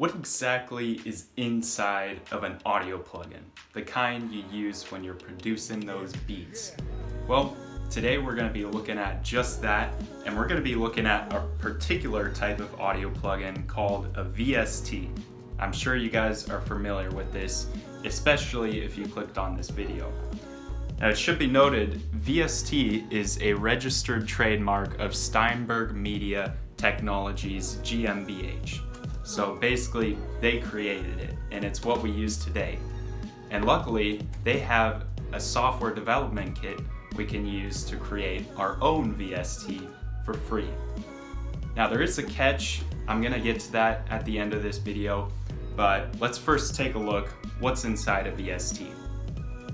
What exactly is inside of an audio plugin? The kind you use when you're producing those beats. Well, today we're going to be looking at just that, and we're going to be looking at a particular type of audio plugin called a VST. I'm sure you guys are familiar with this, especially if you clicked on this video. Now it should be noted, VST is a registered trademark of Steinberg Media Technologies GmbH. So basically, they created it, and it's what we use today. And luckily, they have a software development kit we can use to create our own VST for free. Now there is a catch. I'm gonna get to that at the end of this video, but let's first take a look what's inside a VST.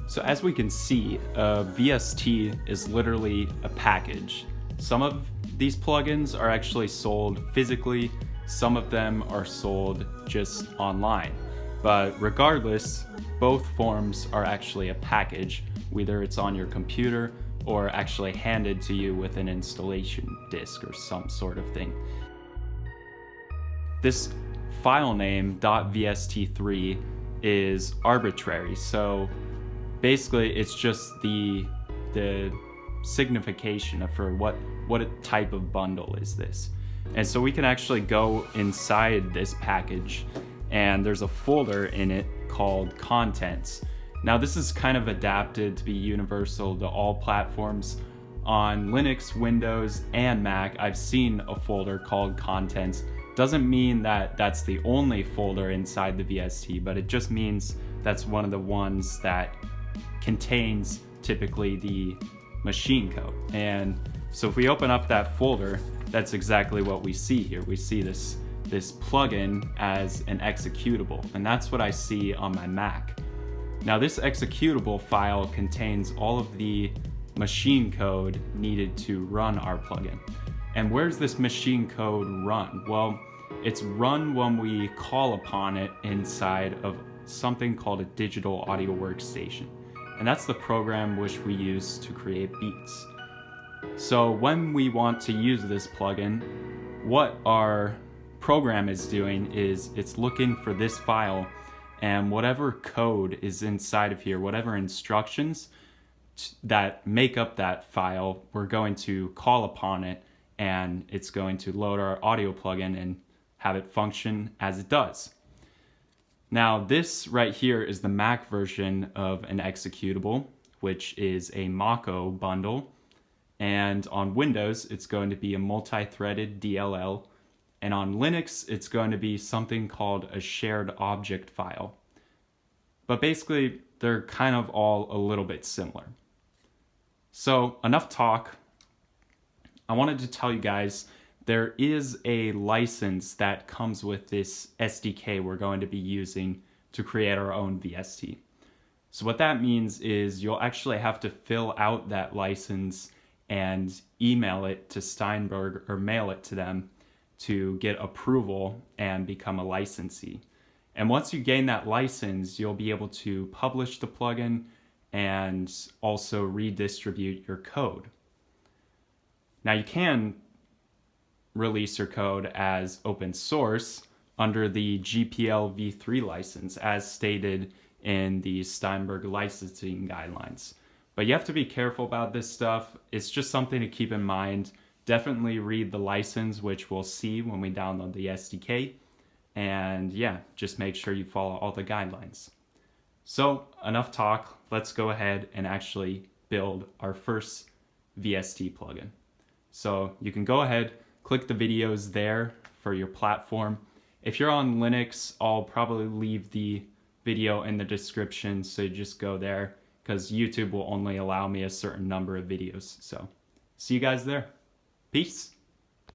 So as we can see, a VST is literally a package. Some of these plugins are actually sold physically, some of them are sold just online. But regardless, both forms are actually a package, whether it's on your computer or actually handed to you with an installation disk or some sort of thing. This file name .vst3 is arbitrary, so basically it's just the signification for what type of bundle is this. And so we can actually go inside this package and there's a folder in it called Contents. Now this is kind of adapted to be universal to all platforms. On Linux, Windows, and Mac, I've seen a folder called Contents. Doesn't mean that that's the only folder inside the VST, but it just means that's one of the ones that contains typically the machine code. And so if we open up that folder, that's exactly what we see here. We see this plugin as an executable, and that's what I see on my Mac. Now this executable file contains all of the machine code needed to run our plugin. And where's this machine code run? Well, it's run when we call upon it inside of something called a digital audio workstation. And that's the program which we use to create beats. So when we want to use this plugin, what our program is doing is it's looking for this file, and whatever code is inside of here, whatever instructions that make up that file, we're going to call upon it, and it's going to load our audio plugin and have it function as it does. Now this right here is the Mac version of an executable, which is a Mako bundle. And on Windows, it's going to be a multi-threaded DLL. And on Linux, it's going to be something called a shared object file. But basically, they're kind of all a little bit similar. So enough talk. I wanted to tell you guys, there is a license that comes with this SDK we're going to be using to create our own VST. So what that means is you'll actually have to fill out that license and email it to Steinberg or mail it to them to get approval and become a licensee. And once you gain that license, you'll be able to publish the plugin and also redistribute your code. Now you can release your code as open source under the GPL v3 license as stated in the Steinberg licensing guidelines. But you have to be careful about this stuff. It's just something to keep in mind. Definitely read the license, which we'll see when we download the SDK. And yeah, just make sure you follow all the guidelines. So enough talk. Let's go ahead and actually build our first VST plugin. So you can go ahead, click the videos there for your platform. If you're on Linux, I'll probably leave the video in the description, so you just go there, because YouTube will only allow me a certain number of videos. So see you guys there. Peace.